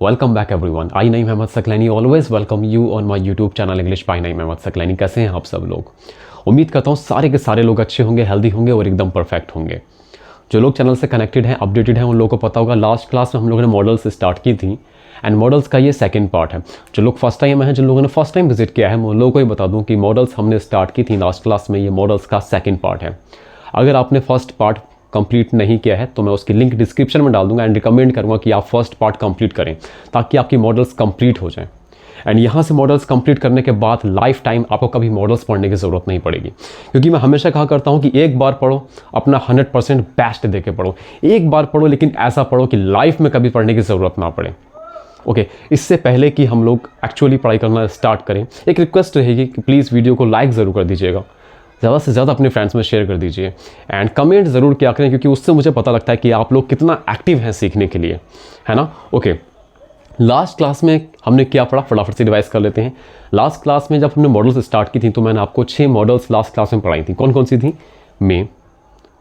Welcome back everyone. I Naeem Ahmad Saqlaini always welcome you on my YouTube channel English by Naeem Ahmad Saqlaini. कैसे हैं आप सब लोग? उम्मीद करता हूँ सारे के सारे लोग अच्छे होंगे, हेल्दी होंगे और एकदम परफेक्ट होंगे। जो लोग चैनल से कनेक्टेड हैं, अपडेटेड हैं, उन लोगों को पता होगा लास्ट क्लास में हम लोगों ने मॉडल्स स्टार्ट की थी एंड मॉडल्स का ये सेकंड पार्ट है। जो लोग फर्स्ट टाइम हैं, जिन लोगों ने फर्स्ट टाइम विजिट किया है, मैं उन लोगों को ही बता दूँ कि मॉडल्स हमने स्टार्ट की थी लास्ट क्लास में। ये मॉडल्स का सेकंड पार्ट है। अगर आपने फर्स्ट पार्ट कंप्लीट नहीं किया है तो मैं उसकी लिंक डिस्क्रिप्शन में डाल दूंगा एंड रिकमेंड करूंगा कि आप फर्स्ट पार्ट कंप्लीट करें ताकि आपकी मॉडल्स कंप्लीट हो जाएं। एंड यहाँ से मॉडल्स कंप्लीट करने के बाद लाइफ टाइम आपको कभी मॉडल्स पढ़ने की ज़रूरत नहीं पड़ेगी, क्योंकि मैं हमेशा कहा करता हूँ कि एक बार पढ़ो, अपना 100% बेस्ट दे के पढ़ो। एक बार पढ़ो लेकिन ऐसा पढ़ो कि लाइफ में कभी पढ़ने की ज़रूरत ना पड़े। ओके, इससे पहले कि हम लोग एक्चुअली पढ़ाई करना स्टार्ट करें, एक रिक्वेस्ट रहेगी कि प्लीज़ वीडियो को लाइक ज़रूर कर दीजिएगा, ज़्यादा से ज़्यादा अपने फ्रेंड्स में शेयर कर दीजिए एंड कमेंट ज़रूर किया करें, क्योंकि उससे मुझे पता लगता है कि आप लोग कितना एक्टिव हैं सीखने के लिए, है ना। ओके, लास्ट क्लास में हमने क्या पढ़ा, फटाफट से रिवाइज कर लेते हैं। लास्ट क्लास में जब हमने मॉडल्स स्टार्ट की थी तो मैंने आपको 6 मॉडल्स लास्ट क्लास में पढ़ाई थी। कौन कौन सी थी? May,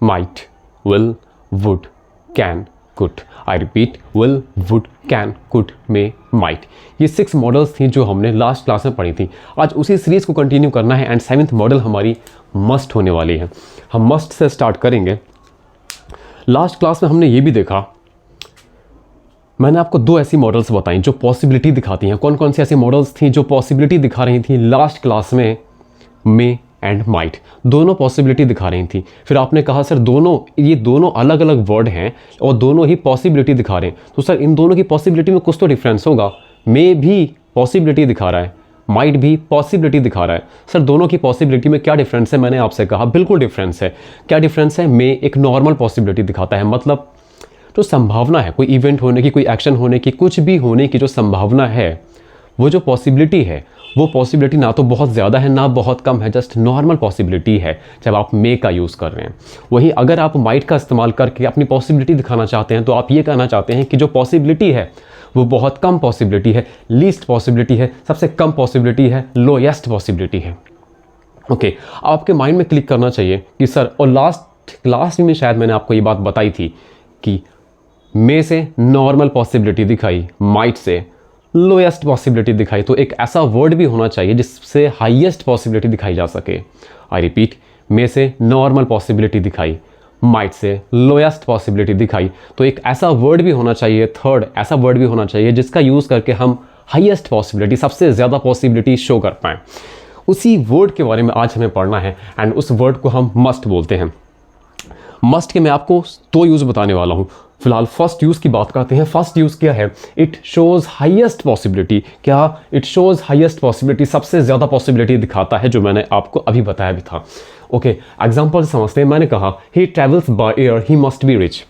might, will, would, can, could. I repeat, will, would, can, could, may, might. ये 6 मॉडल्स थी जो हमने लास्ट क्लास में पढ़ी थी। आज उसी सीरीज़ को कंटिन्यू करना है एंड 7th मॉडल हमारी मस्ट होने वाली है। हम मस्ट से स्टार्ट करेंगे। लास्ट क्लास में हमने ये भी देखा, मैंने आपको 2 ऐसी मॉडल्स बताई जो पॉसिबिलिटी दिखाती हैं। कौन कौन सी ऐसी मॉडल्स थी जो पॉसिबिलिटी दिखा रही थी लास्ट क्लास में? मे एंड माइट, दोनों पॉसिबिलिटी दिखा रही थी। फिर आपने कहा सर ये दोनों अलग अलग वर्ड हैं और दोनों ही पॉसिबिलिटी दिखा रहे हैं, तो सर इन दोनों की पॉसिबिलिटी में कुछ तो डिफरेंस होगा। मे भी पॉसिबिलिटी दिखा रहा है, माइट भी पॉसिबिलिटी दिखा रहा है। सर दोनों की पॉसिबिलिटी में क्या डिफरेंस है? मैंने आपसे कहा बिल्कुल डिफरेंस है। क्या डिफरेंस है? मे एक नॉर्मल पॉसिबिलिटी दिखाता है, मतलब जो संभावना है कोई इवेंट होने की, कोई एक्शन होने की, कुछ भी होने की जो संभावना है, वो जो पॉसिबिलिटी है, वो पॉसिबिलिटी ना तो बहुत ज़्यादा है ना बहुत कम है, जस्ट नॉर्मल पॉसिबिलिटी है जब आप मे का यूज़ कर रहे हैं। वहीं अगर आप माइट का इस्तेमाल करके अपनी पॉसिबिलिटी दिखाना चाहते हैं तो आप ये कहना चाहते हैं कि जो पॉसिबिलिटी है वो बहुत कम पॉसिबिलिटी है, लीस्ट पॉसिबिलिटी है, सबसे कम पॉसिबिलिटी है, लोएस्ट पॉसिबिलिटी है। ओके, आपके माइंड में क्लिक करना चाहिए कि सर, और लास्ट क्लास में शायद मैंने आपको ये बात बताई थी कि मे से नॉर्मल पॉसिबिलिटी दिखाई, माइट से लोएस्ट पॉसिबिलिटी दिखाई, तो एक ऐसा वर्ड भी होना चाहिए जिससे हाईएस्ट पॉसिबिलिटी दिखाई जा सके। आई रिपीट, मे से नॉर्मल पॉसिबिलिटी दिखाई, माइट से लोएस्ट पॉसिबिलिटी दिखाई, तो एक ऐसा वर्ड भी होना चाहिए, थर्ड ऐसा वर्ड भी होना चाहिए जिसका यूज़ करके हम हाईएस्ट पॉसिबिलिटी, सबसे ज़्यादा पॉसिबिलिटी शो कर पाएँ। उसी वर्ड के बारे में आज हमें पढ़ना है एंड उस वर्ड को हम मस्ट बोलते हैं। मस्ट के मैं आपको 2 यूज़ बताने वाला हूँ। फिलहाल फर्स्ट यूज़ की बात करते हैं। फर्स्ट यूज़ क्या है? It shows highest possibility. क्या? इट शोज़ हाईएस्ट पॉसिबिलिटी, सबसे ज़्यादा पॉसिबिलिटी दिखाता है, जो मैंने आपको अभी बताया भी था। ओके, एग्जाम्पल समझते हैं। मैंने कहा ही travels by air, he must be rich.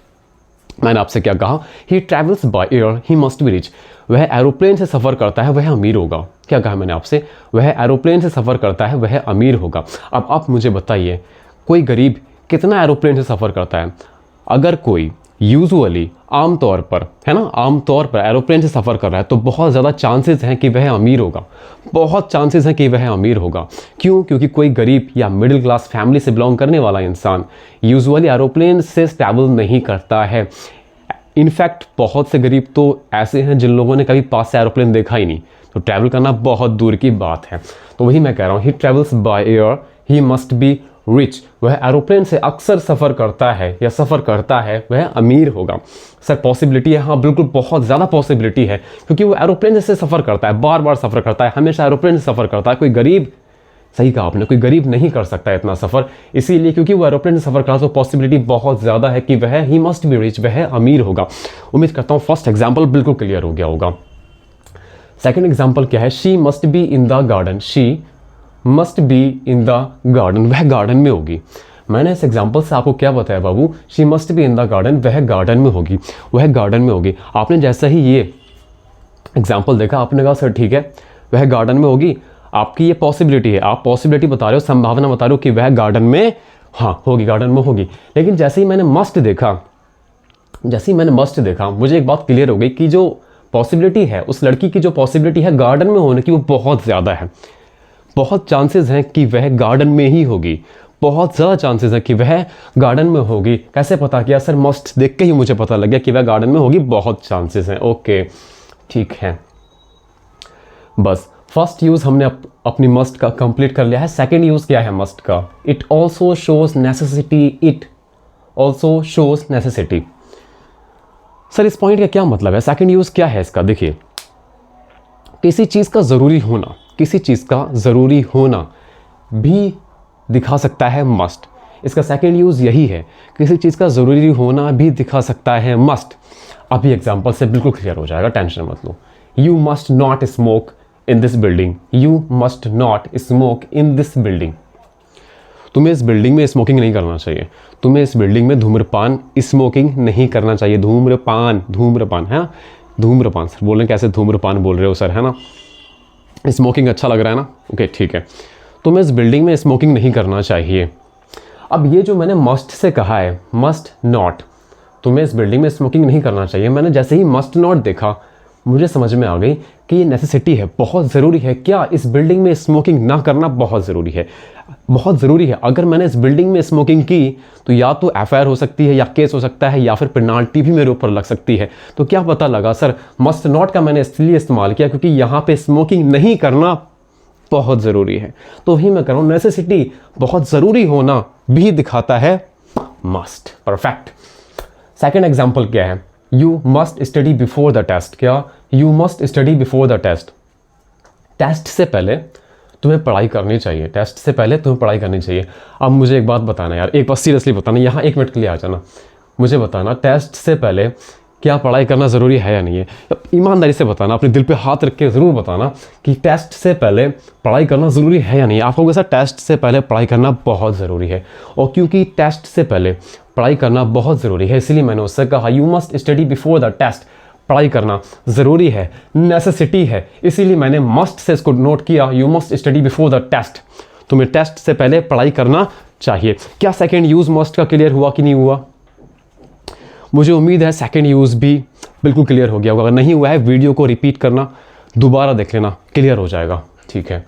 मैंने आपसे क्या कहा? ही travels by air, he must be rich. वह एरोप्लेन से सफ़र करता है, वह अमीर होगा। क्या कहा मैंने आपसे? वह एरोप्लेन से सफ़र करता है, वह अमीर होगा। अब आप मुझे बताइए, कोई गरीब कितना एरोप्लेन से सफ़र करता है? अगर कोई यूजुअली आमतौर पर, है ना, आमतौर पर एरोप्लेन से सफ़र कर रहा है तो बहुत ज़्यादा चांसेस हैं कि वह अमीर होगा। बहुत चांसेस हैं कि वह अमीर होगा। क्यों? क्योंकि कोई गरीब या मिडिल क्लास फैमिली से बिलोंग करने वाला इंसान यूजुअली एरोप्लेन से ट्रैवल नहीं करता है। इनफैक्ट बहुत से गरीब तो ऐसे हैं जिन लोगों ने कभी पास से एरोप्लेन देखा ही नहीं, तो ट्रैवल करना बहुत दूर की बात है। तो वही मैं कह रहा हूँ, ही travels by air, he must be rich. वह एरोप्लेन से अक्सर सफ़र करता है या सफ़र करता है, वह अमीर होगा। सर पॉसिबिलिटी है? हाँ बिल्कुल, बहुत ज़्यादा पॉसिबिलिटी है, क्योंकि वो एरोप्लेन से सफ़र करता है, बार बार सफ़र करता है, हमेशा एरोप्लेन से सफ़र करता है। कोई गरीब, सही कहा आपने, कोई गरीब नहीं कर सकता इतना सफ़र, इसीलिए क्योंकि वो एरोप्लेन से सफ़र करता है तो पॉसिबिलिटी बहुत ज़्यादा है कि वह ही मस्ट बी रिच, वह अमीर होगा। उम्मीद करता हूँ फर्स्ट एग्जाम्पल बिल्कुल क्लियर हो गया होगा। सेकेंड एग्जाम्पल क्या है? She must be in the garden, she must be in the garden, वह गार्डन में होगी। मैंने इस एग्जाम्पल से आपको क्या बताया बाबू? She must be in the garden, वह गार्डन में होगी, वह गार्डन में होगी। आपने जैसे ही ये एग्जाम्पल देखा आपने कहा सर ठीक है, वह गार्डन में होगी। आपकी ये पॉसिबिलिटी है, आप पॉसिबिलिटी बता रहे हो, संभावना बता रहे हो कि वह गार्डन में, हाँ होगी, गार्डन में होगी। लेकिन जैसे ही मैंने मस्ट देखा, मुझे एक बात क्लियर हो गई कि जो पॉसिबिलिटी है, उस लड़की की जो पॉसिबिलिटी है गार्डन में होने की, वो बहुत ज़्यादा है। बहुत चांसेस हैं कि वह गार्डन में ही होगी, बहुत ज़्यादा चांसेस हैं कि वह गार्डन में होगी। कैसे पता किया? सर मस्ट देख के ही मुझे पता लग गया कि वह गार्डन में होगी, बहुत चांसेस हैं। ओके, ठीक है, बस फर्स्ट यूज़ हमने अपनी मस्ट का कंप्लीट कर लिया है। सेकंड यूज़ क्या है मस्ट का? It also shows necessity, it also shows necessity. Sir इस पॉइंट का क्या मतलब है? सेकंड यूज़ क्या है इसका? देखिए, किसी चीज़ का ज़रूरी होना, किसी चीज़ का ज़रूरी होना भी दिखा सकता है मस्ट। इसका सेकंड यूज़ यही है, किसी चीज़ का ज़रूरी होना भी दिखा सकता है मस्ट। अभी एग्जांपल से बिल्कुल क्लियर हो जाएगा, टेंशन मत लो। You must not smoke in this building, you must not smoke in this building. तुम्हें इस बिल्डिंग में स्मोकिंग नहीं करना चाहिए, तुम्हें इस बिल्डिंग में धूम्रपान स्मोकिंग नहीं करना चाहिए। धूम्रपान, धूम्रपान है, धूम्रपान। सर बोल रहे हैं कैसे धूम्रपान बोल रहे हो सर, है ना? स्मोकिंग अच्छा लग रहा है ना? ओके ठीक है, तुम्हें इस बिल्डिंग में स्मोकिंग नहीं करना चाहिए। अब ये जो मैंने मस्ट से कहा है, मस्ट नॉट, तुम्हें इस बिल्डिंग में स्मोकिंग नहीं करना चाहिए, मैंने जैसे ही मस्ट नॉट देखा मुझे समझ में आ गई कि ये नेसेसिटी है, बहुत ज़रूरी है। क्या इस बिल्डिंग में स्मोकिंग ना करना बहुत ज़रूरी है, बहुत ज़रूरी है। अगर मैंने इस बिल्डिंग में स्मोकिंग की तो या तो एफआईआर हो सकती है, या केस हो सकता है, या फिर पेनाल्टी भी मेरे ऊपर लग सकती है। तो क्या पता लगा सर, मस्ट नॉट का मैंने इसलिए इस्तेमाल किया क्योंकि यहाँ पे स्मोकिंग नहीं करना बहुत ज़रूरी है। तो वही मैं कर रहा हूँ, नेसेसिटी, बहुत ज़रूरी होना भी दिखाता है मस्ट। परफेक्ट। सेकेंड एग्जाम्पल क्या है? You must study before the test. क्या? You must study before the test. Test से पहले तुम्हें पढ़ाई करनी चाहिए, टेस्ट से पहले तुम्हें पढ़ाई करनी चाहिए। अब मुझे एक बात बताना यार, एक बात सीरियसली बताना, यहाँ 1 मिनट के लिए आ जाना, मुझे बताना टेस्ट से पहले क्या पढ़ाई करना ज़रूरी है या नहीं है? ईमानदारी से बताना, अपने दिल पे हाथ रख के ज़रूर बताना कि टेस्ट से पहले पढ़ाई करना ज़रूरी है या नहीं। आप कहोगे सर टेस्ट से पहले पढ़ाई करना बहुत ज़रूरी है, और क्योंकि टेस्ट से पहले पढ़ाई करना बहुत ज़रूरी है इसलिए मैंने उससे कहा you must study before the test. पढ़ाई करना ज़रूरी है, नेसेसिटी है, इसीलिए मैंने मस्ट से इसको नोट किया, you must study before the test. तुम्हें टेस्ट से पहले पढ़ाई करना चाहिए। क्या सेकेंड यूज़ मस्ट का क्लियर हुआ कि नहीं हुआ? मुझे उम्मीद है सेकंड यूज़ भी बिल्कुल क्लियर हो गया होगा। अगर नहीं हुआ है वीडियो को रिपीट करना, दोबारा देख लेना, क्लियर हो जाएगा। ठीक है,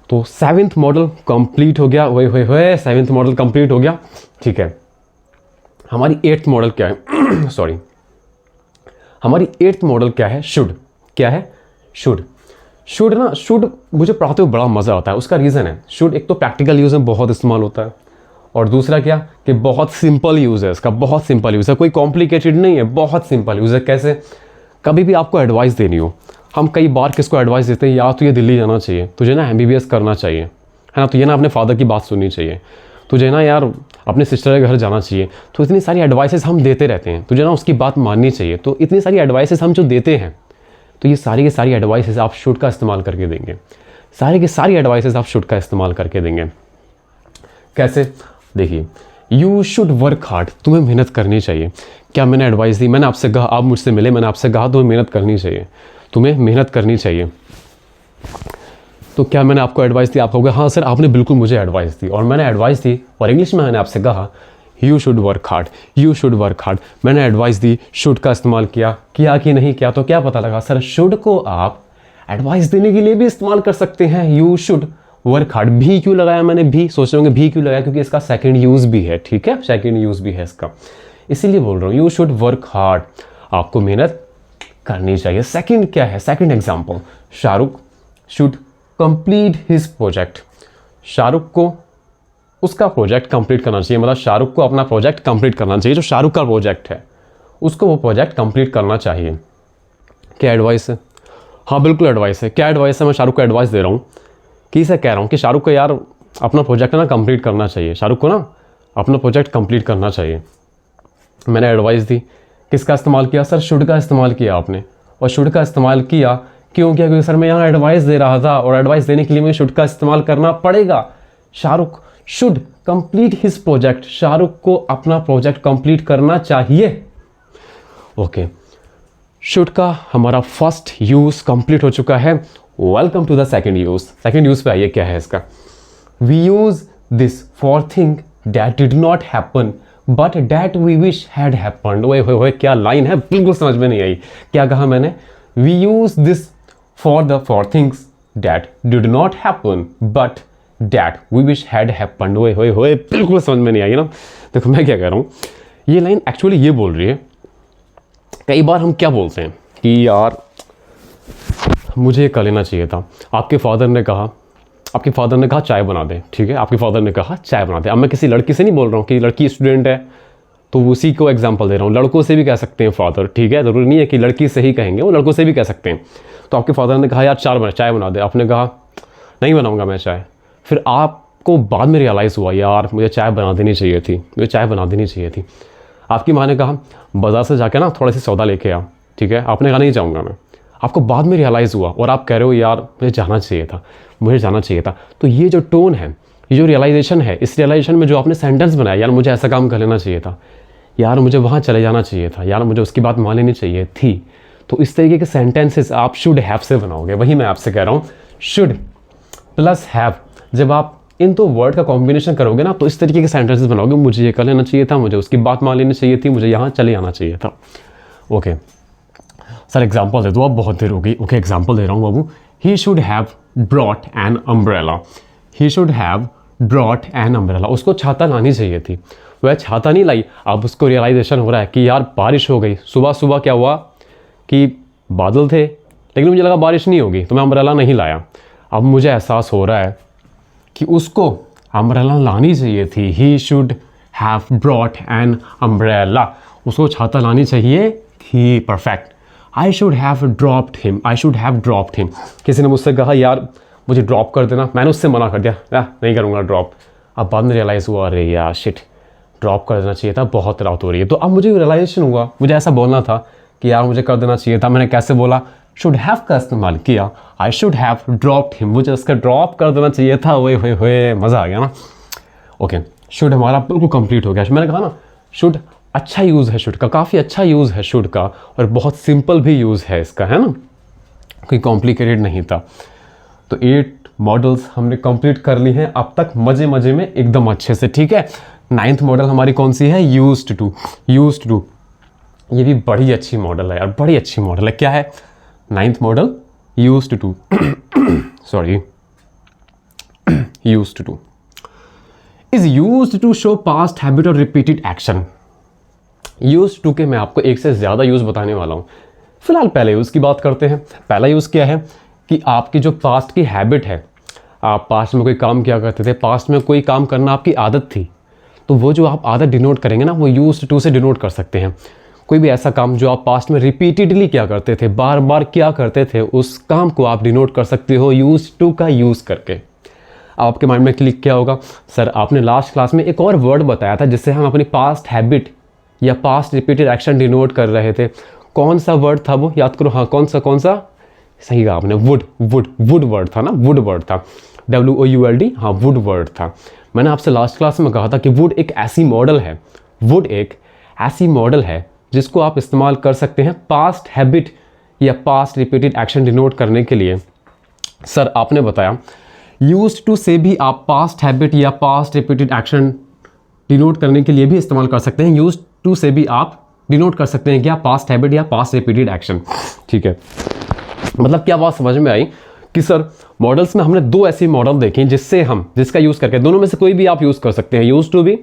तो 7th मॉडल कंप्लीट हो गया। वही 7th मॉडल कंप्लीट हो गया। ठीक है, हमारी 8th मॉडल क्या है? सॉरी, हमारी 8th मॉडल क्या है? शुड। क्या है? शुड। शुड ना, शुड मुझे पढ़ाते हुए बड़ा मज़ा आता है। उसका रीज़न है, शुड एक तो प्रैक्टिकल यूज़ में बहुत इस्तेमाल होता है, और दूसरा क्या कि बहुत सिंपल यूज़ है इसका, बहुत सिंपल यूज़ है, कोई कॉम्प्लिकेटेड नहीं है, बहुत सिंपल यूज़ है। कैसे? कभी भी आपको एडवाइस देनी हो, हम कई बार किसको एडवाइस देते हैं, या तो ये दिल्ली जाना चाहिए, तुझे ना MBBS करना चाहिए, है ना, तुझे ना अपने फादर की बात सुननी चाहिए, तुझे ना यार अपने सिस्टर के घर जाना चाहिए। तो इतनी सारी एडवाइसेस हम देते रहते हैं, तुझे ना उसकी बात माननी चाहिए। तो इतनी सारी एडवाइसेस हम जो देते हैं, तो ये सारी की सारी एडवाइसेस आप शुड का इस्तेमाल करके देंगे, सारी की सारी एडवाइसेस आप शुड का इस्तेमाल करके देंगे। कैसे? देखिए, यू शुड वर्क हार्ड, तुम्हें मेहनत करनी चाहिए। क्या मैंने एडवाइस दी? मैंने आपसे कहा, आप मुझसे मिले, मैंने आपसे कहा तुम्हें मेहनत करनी चाहिए, तुम्हें मेहनत करनी चाहिए। तो क्या मैंने आपको एडवाइस दी? आप कहोगे हाँ सर आपने बिल्कुल मुझे एडवाइस दी, और मैंने एडवाइस दी, और इंग्लिश में मैंने आपसे कहा you should work hard, you should work hard. मैंने एडवाइस दी, शुड का इस्तेमाल किया कि नहीं किया? तो क्या पता लगा सर, शुड को आप एडवाइस देने के लिए भी इस्तेमाल कर सकते हैं। You should work hard. भी क्यों लगाया मैंने? भी सोच रहे होंगे भी क्यों लगाया, क्योंकि इसका सेकंड यूज़ भी है। ठीक है, सेकंड यूज़ भी है इसका, इसीलिए बोल रहा हूँ यू शुड वर्क हार्ड, आपको मेहनत करनी चाहिए। सेकंड क्या है? Second example, Shahrukh should complete his project. Shahrukh को उसका प्रोजेक्ट कंप्लीट करना चाहिए, मतलब शाहरुख को अपना प्रोजेक्ट कंप्लीट करना चाहिए। जो शाहरुख का प्रोजेक्ट है उसको वो प्रोजेक्ट कंप्लीट करना चाहिए। क्या एडवाइस है? हाँ बिल्कुल एडवाइस है। क्या एडवाइस है? मैं शाहरुख को एडवाइस दे रहा हूँ कि इसे कह रहा हूँ कि शाहरुख को यार अपना प्रोजेक्ट ना कंप्लीट करना चाहिए, शाहरुख को ना अपना प्रोजेक्ट कंप्लीट करना चाहिए। मैंने एडवाइस दी, किसका इस्तेमाल किया सर? शुड का इस्तेमाल किया आपने, और शुड का इस्तेमाल किया क्यों किया? क्योंकि सर मैं यहाँ एडवाइस दे रहा था, और एडवाइस देने के लिए मुझे शुड का इस्तेमाल करना पड़ेगा। Shahrukh should complete his project, Shahrukh को अपना प्रोजेक्ट कंप्लीट करना चाहिए। ओके, शुड का हमारा फर्स्ट यूज कंप्लीट हो चुका है। Welcome to the second use. Second use पे आइए, क्या है इसका? We use this for thing that did not happen but that we wish had happened. ओए क्या लाइन है, बिल्कुल समझ में नहीं आई। क्या कहा मैंने? We use this for things that did not happen but that we wish had happened. ओए बिल्कुल समझ में नहीं आई ना। देखो मैं क्या कह रहा हूँ, ये लाइन एक्चुअली ये बोल रही है, कई बार हम क्या बोलते हैं कि यार मुझे ये कर लेना चाहिए था। आपके फादर ने कहा चाय बना दे, ठीक है, आपके फादर ने कहा चाय बना दे। अब मैं किसी लड़की से नहीं बोल रहा हूँ कि लड़की स्टूडेंट है, तो उसी को एग्जांपल दे रहा हूँ। लड़कों से भी कह सकते हैं फादर, ठीक है, ज़रूरी नहीं है कि लड़की से ही कहेंगे, वो लड़कों से भी कह सकते हैं। तो आपके फादर ने कहा यार चाय बना दे, आपने कहा नहीं बनाऊँगा मैं चाय। फिर आपको बाद में रियलाइज़ हुआ यार मुझे चाय बना देनी चाहिए थी। आपकी माँ ने कहा बाज़ार से जाके ना थोड़ा सा सौदा लेके आ, ठीक है, आपने कहा नहीं जाऊँगा मैं। आपको बाद में रियलाइज़ हुआ और आप कह रहे हो यार मुझे जाना चाहिए था। तो ये जो टोन है, ये जो रियलाइजेशन है, इस रियलाइजेशन में जो आपने सेंटेंस बनाया, यार मुझे ऐसा काम कर लेना चाहिए था, यार मुझे वहाँ चले जाना चाहिए था, यार मुझे उसकी बात मान लेनी चाहिए थी। तो इस तरीके के सेंटेंसेस आप शुड हैव से बनाओगे। वही मैं आपसे कह रहा हूँ, शुड प्लस हैव। जब आप इन दो वर्ड का कॉम्बिनेशन करोगे ना, तो इस तरीके के सेंटेंसेस बनाओगे। मुझे ये कर लेना चाहिए था, मुझे उसकी बात मान लेनी चाहिए थी, मुझे यहाँ चले जाना चाहिए था। ओके सर एग्जाम्पल दे दो, अब बहुत देर हो गई। ओके एग्जाम्पल दे रहा हूँ बाबू। He should have brought an umbrella. He should have brought an umbrella. उसको छाता लानी चाहिए थी, वह छाता नहीं लाई। अब उसको रियलाइजेशन हो रहा है कि यार बारिश हो गई, सुबह क्या हुआ कि बादल थे, लेकिन मुझे लगा बारिश नहीं होगी, तो मैं अम्ब्रेला नहीं लाया। अब मुझे एहसास हो रहा है कि उसको अम्ब्रेला लानी चाहिए थी। ही should have brought an umbrella. उसको छाता लानी चाहिए थी। Perfect. I should have dropped him. किसी ने मुझसे कहा यार मुझे ड्रॉप कर देना, मैंने उससे मना कर दिया, नहीं करूँगा ड्रॉप। अब बाद में रियलाइज़ हुआ अरे यार शिट, ड्रॉप कर देना चाहिए था, बहुत रात हो रही है। तो अब मुझे रियलाइजेशन हुआ मुझे ऐसा बोलना था कि यार मुझे कर देना चाहिए था। मैंने कैसे बोला? शुड हैव का इस्तेमाल किया। I should have dropped him, मुझे उसका ड्रॉप कर देना चाहिए था। ओए मज़ा आ गया ना। ओके शुड हमारा बिल्कुल कंप्लीट हो गया। मैंने कहा ना शुड अच्छा यूज़ है, शुड का काफ़ी अच्छा यूज़ है शुड का, और बहुत सिंपल भी यूज़ है इसका, है ना, कोई कॉम्प्लिकेटेड नहीं था। तो 8 मॉडल्स हमने कंप्लीट कर ली हैं अब तक मज़े में एकदम अच्छे से, ठीक है। 9th मॉडल हमारी कौन सी है? Used to. ये भी बड़ी अच्छी मॉडल है यार, बड़ी अच्छी मॉडल है। क्या है 9th modal? Used to sorry used to is used to show past habit और रिपीटेड एक्शन। यूज्ड टू के मैं आपको एक से ज़्यादा यूज़ बताने वाला हूँ। फिलहाल पहले यूज़ की बात करते हैं। पहला यूज़ क्या है कि आपकी जो पास्ट की हैबिट है, आप पास्ट में कोई काम किया करते थे, पास्ट में कोई काम करना आपकी आदत थी, तो वो जो आप आदत डिनोट करेंगे ना, वो यूज्ड टू से डिनोट कर सकते हैं। कोई भी ऐसा काम जो आप पास्ट में रिपीटेडली क्या करते थे, बार बार क्या करते थे, उस काम को आप डिनोट कर सकते हो यूज्ड टू का यूज़ करके। आपके माइंड में क्लिक क्या होगा? सर आपने लास्ट क्लास में एक और वर्ड बताया था जिससे हम अपनी पास्ट हैबिट या पास्ट रिपीटेड एक्शन डिनोट कर रहे थे। कौन सा वर्ड था वो? याद करो। हाँ कौन सा? सही कहा आपने, वुड वर्ड था ना, वुड वर्ड था, WOULD। हाँ वुड वर्ड था। मैंने आपसे लास्ट क्लास में कहा था कि वुड एक ऐसी मॉडल है जिसको आप इस्तेमाल कर सकते हैं पास्ट हैबिट या पास्ट रिपीटेड एक्शन डिनोट करने के लिए। सर आपने बताया यूज्ड टू से भी आप पास्ट हैबिट या पास्ट रिपीटेड एक्शन डिनोट करने के लिए भी इस्तेमाल कर सकते हैं। यूज्ड टू से भी आप डिनोट कर सकते हैं क्या? पास्ट हैबिट या पास्ट रिपीटेड एक्शन, ठीक है। मतलब क्या बात समझ में आई कि सर मॉडल्स में हमने 2 ऐसी मॉडल देखी जिसका यूज़ करके दोनों में से कोई भी आप यूज़ कर सकते हैं, यूज्ड टू भी,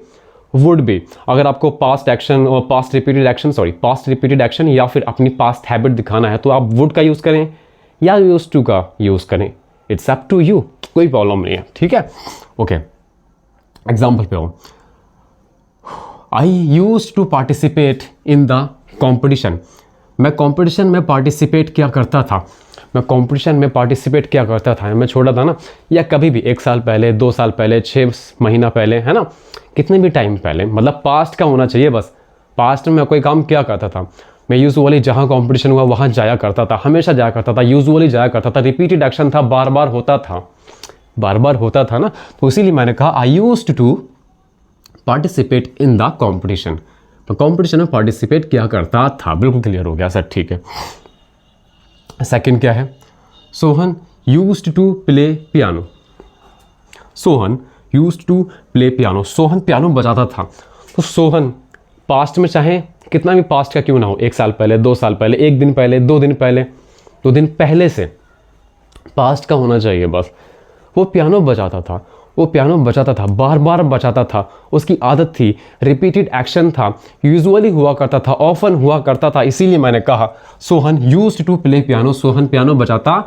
वुड भी। अगर आपको पास्ट एक्शन और पास्ट रिपीटेड एक्शन या फिर अपनी पास्ट हैबिट दिखाना है तो आप वुड का यूज़ करें या यूज्ड टू का यूज़ करें, इट्स अप टू यू, कोई प्रॉब्लम नहीं है, ठीक है। ओके एग्जाम्पल पे हो। I used to participate in the competition. मैं कॉम्पिटिशन में पार्टिसिपेट क्या करता था? मैं छोटा था ना, या कभी भी 1 साल पहले, 2 साल पहले, 6 महीना पहले, है ना, कितने भी टाइम पहले, मतलब पास्ट का होना चाहिए बस। पास्ट में मैं कोई काम क्या करता था? मैं यूजुअली जहाँ कॉम्पिटिशन हुआ वहाँ जाया करता था, हमेशा जाया करता था, यूजुअली जाया करता था। रिपीटेड एक्शन था, बार बार होता था ना, तो इसीलिए मैंने कहा I used to participate in the competition. तो कॉम्पिटिशन में पार्टिसिपेट किया करता था। बिल्कुल क्लियर हो गया सर, ठीक है। सेकंड क्या है? Sohan used to play piano. Sohan piano बजाता था। तो सोहन पास्ट में चाहे कितना भी पास्ट का क्यों ना हो, 1 साल पहले, 2 साल पहले, 1 दिन पहले, 2 दिन पहले, 2 दिन पहले से पास्ट का होना चाहिए बस। वो पियानो बजाता था। वो पियानो बजाता था, बार बार बजाता था, उसकी आदत थी, रिपीटेड एक्शन था, यूजुअली हुआ करता था, ऑफन हुआ करता था, इसीलिए मैंने कहा Sohan used to play piano, Sohan piano बजाता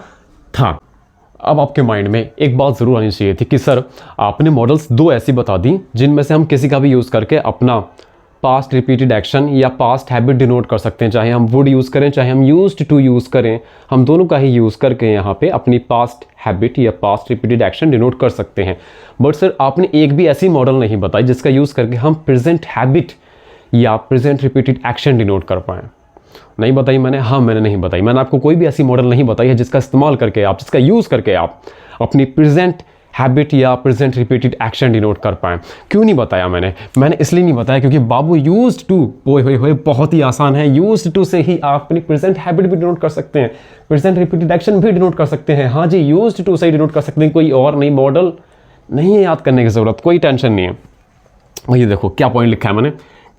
था। अब आपके माइंड में एक बात ज़रूर आनी चाहिए थी कि सर आपने मॉडल्स दो ऐसी बता दी जिनमें से हम किसी का भी यूज़ करके अपना पास्ट रिपीटेड एक्शन या पास्ट हैबिट डिनोट कर सकते हैं, चाहे हम वुड यूज़ करें चाहे हम यूज्ड टू यूज़ करें, हम दोनों का ही यूज़ करके यहाँ पे अपनी पास्ट हैबिट या पास्ट रिपीटेड एक्शन डिनोट कर सकते हैं। बट सर आपने एक भी ऐसी मॉडल नहीं बताई जिसका यूज़ करके हम प्रेजेंट हैबिट या प्रेजेंट रिपीटेड एक्शन डिनोट कर पाएँ। नहीं बताई मैंने, हाँ मैंने नहीं बताई, मैंने आपको कोई भी ऐसी मॉडल नहीं बताई है जिसका इस्तेमाल करके आप, जिसका यूज़ करके आप अपनी प्रेजेंट हैबिट या प्रेजेंट रिपीटेड एक्शन डिनोट कर पाएँ। क्यों नहीं बताया मैंने इसलिए नहीं बताया क्योंकि बाबू यूज्ड टू, ओए होए बहुत ही आसान है, यूज्ड टू से ही आप अपनी प्रेजेंट हैबिट भी डिनोट कर सकते हैं, प्रेजेंट रिपीटेड एक्शन भी डिनोट कर सकते हैं। हाँ जी, यूज्ड टू से ही डिनोट कर सकते हैं, कोई और नई मॉडल नहीं है याद करने की ज़रूरत, कोई टेंशन नहीं है। ये देखो क्या पॉइंट लिखा है मैंने,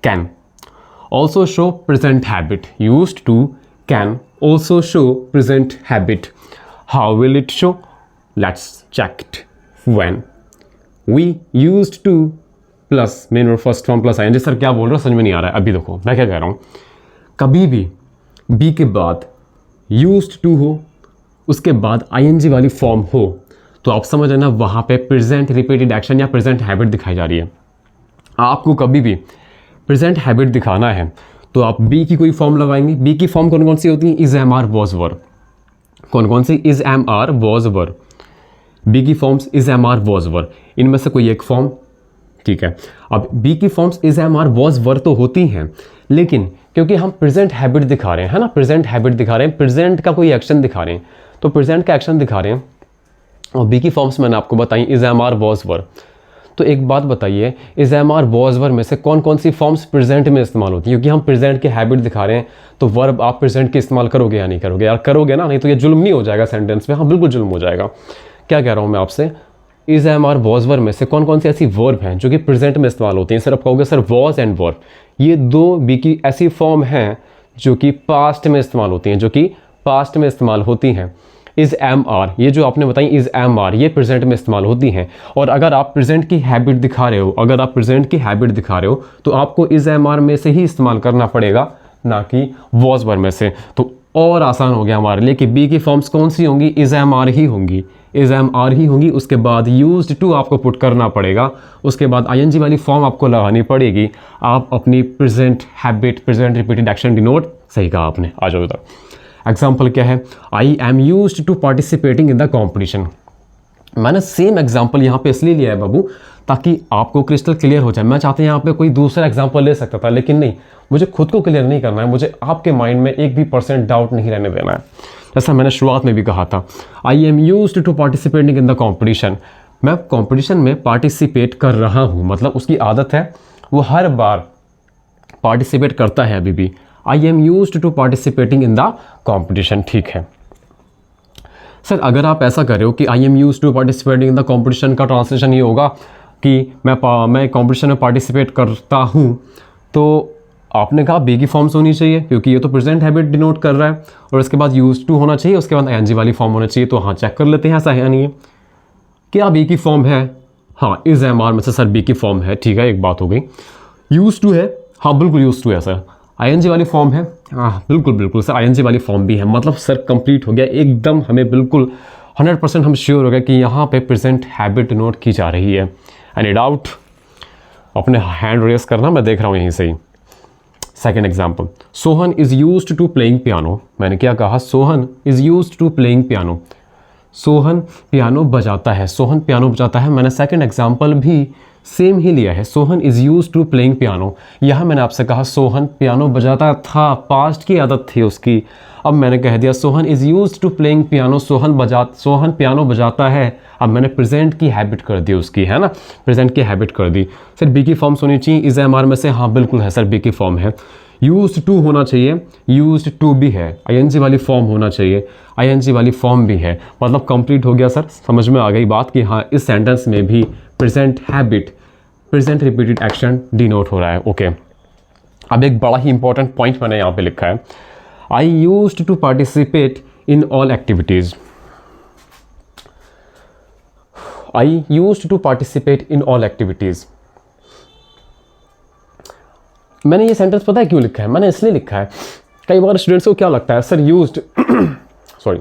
can also show present habit, used to can also show present habit. How will it show? Let's check it. When we used to plus main और first form plus ing, sir क्या बोल रहा हूँ समझ में नहीं आ रहा है। अभी देखो मैं क्या कह रहा हूँ, कभी भी be के बाद used to हो, उसके बाद ing वाली फॉर्म हो, तो आप समझ लेना वहाँ पे प्रेजेंट रिपीटेड एक्शन या प्रेजेंट हैबिट दिखाई जा रही है। आपको कभी भी प्रेजेंट हैबिट दिखाना है तो आप बी की कोई फॉर्म लगाएंगे। बी की फॉर्म कौन कौन सी होती हैं? Is, am, are, was, were. कौन कौन सी? Is, am, are, was, were. Be की forms is, am, are, was, were, इनमें से कोई एक फॉर्म, ठीक है। अब बी की forms is, am, are, was, were तो होती हैं, लेकिन क्योंकि हम प्रेजेंट हैबिट दिखा रहे हैं, है ना, प्रेजेंट हैबिट दिखा रहे हैं, प्रेजेंट का कोई एक्शन दिखा रहे हैं, तो प्रेजेंट का एक्शन दिखा रहे हैं। और बी की फॉर्म्स मैंने आपको बताई is, am, are, was, were. तो एक बात बताइए, इज, एम, आर, वॉज, वर में से कौन कौन सी फॉर्म्स प्रेजेंट में इस्तेमाल होती है? क्योंकि हम प्रेजेंट के हैबिट दिखा रहे हैं, तो वर्ब आप प्रेजेंट के इस्तेमाल करोगे या नहीं करोगे? यार करोगे ना, नहीं तो ये जुल्म नहीं हो जाएगा सेंटेंस में? हाँ बिल्कुल जुल्म हो जाएगा। क्या कह रहा हूँ मैं आपसे, इज, एम, आर, वॉज, वर में से कौन कौन सी ऐसी वर्ब हैं जो कि प्रेजेंट में इस्तेमाल होती हैं? सर आप कहोगे सर वॉज एंड वर्ब, ये दो बी की ऐसी फॉर्म हैं जो कि पास्ट में इस्तेमाल होती हैं, जो कि पास्ट में इस्तेमाल होती हैं। इज़, एम, आर, ये जो आपने बताई इज़, एम, आर, ये प्रेजेंट में इस्तेमाल होती हैं। और अगर आप प्रेजेंट की हैबिट दिखा रहे हो, अगर आप प्रेजेंट की हैबिट दिखा रहे हो, तो आपको इज़, एम, आर में से ही इस्तेमाल करना पड़ेगा, ना कि वॉज, वर में से। तो और आसान हो गया हमारे लिए कि बी की फॉर्म्स कौन सी होंगी? इज़, एम, आर ही होंगी, इज़, एम, आर ही होंगी। उसके बाद यूज्ड टू आपको पुट करना पड़ेगा, उसके बाद आईएनजी वाली फॉर्म आपको लगानी पड़ेगी। आप अपनी present habit, present repeated action denote, सही कहा आपने। आ जाओ इधर। एग्जाम्पल क्या है? I am used to participating in the competition. मैंने सेम एग्जाम्पल यहाँ पे इसलिए लिया है बाबू ताकि आपको क्रिस्टल क्लियर हो जाए। मैं चाहता हूँ यहाँ पे कोई दूसरा एग्जाम्पल ले सकता था, लेकिन नहीं, मुझे खुद को क्लियर नहीं करना है, मुझे आपके माइंड में एक भी % डाउट नहीं रहने देना है। जैसा मैंने शुरुआत में भी कहा था, I am used to participating in the competition. मैं कॉम्पिटिशन में पार्टिसिपेट कर रहा हूँ, मतलब उसकी आदत है, वो हर बार पार्टिसिपेट करता है अभी भी। I am used to participating in the competition, ठीक है। सर अगर आप ऐसा कर रहे हो कि I am used to participating in the competition का ट्रांसलेशन ये होगा कि मैं कॉम्पिटिशन में पार्टिसिपेट करता हूँ, तो आपने कहा बी की फॉर्म्स होनी चाहिए क्योंकि ये तो प्रेजेंट हैबिट डिनोट कर रहा है, और उसके बाद यूज्ड टू होना चाहिए, उसके बाद एनजी वाली फॉर्म होना चाहिए। तो हाँ चेक कर लेते हैं, ऐसा है नहीं है? क्या बी की फॉर्म है? हाँ, इज, एम, आर में से सर बी की फॉर्म है, ठीक है, एक बात हो गई। यूज्ड टू है? हाँ बिल्कुल यूज्ड टू है सर। आईएनजी वाली फॉर्म है? हाँ बिल्कुल बिल्कुल सर, आईएनजी वाली फॉर्म भी है। मतलब सर कंप्लीट हो गया एकदम, हमें बिल्कुल 100% हम श्योर हो गए कि यहाँ पे प्रेजेंट हैबिट नोट की जा रही है। Any doubt? अपने हैंड रेस करना, मैं देख रहा हूँ यहीं से ही। Second example, Sohan is used to playing piano. मैंने क्या कहा? Sohan is used to playing piano. Sohan piano बजाता है, सोहन पियानो बजाता है। मैंने सेकेंड एग्जाम्पल भी सेम ही लिया है, Sohan is used to playing piano. यहाँ मैंने आपसे कहा सोहन पियानो बजाता था, पास्ट की आदत थी उसकी। अब मैंने कह दिया Sohan is used to playing piano, Sohan piano बजाता है। अब मैंने प्रेजेंट की हैबिट कर दी उसकी, है ना, प्रेजेंट की हैबिट कर दी। सर बी की फॉर्म्स होनी चाहिए इज़, एम, आर में से? हाँ बिल्कुल है सर, बी की फॉर्म है। यूज्ड टू होना चाहिए, यूज्ड टू भी है। आईएनजी वाली फॉर्म होना चाहिए, आईएनजी वाली फॉर्म भी है। मतलब कंप्लीट हो गया सर, समझ में आ गई बात कि हाँ इस सेंटेंस में भी present habit, present repeated action denote हो रहा है। ओके, अब एक बड़ा ही इंपॉर्टेंट पॉइंट मैंने यहाँ पे लिखा है, I used to participate in all activities. I used to participate in all activities. मैंने ये सेंटेंस पता है क्यों लिखा है? मैंने इसलिए लिखा है, कई बार स्टूडेंट्स को क्या लगता है sir used sorry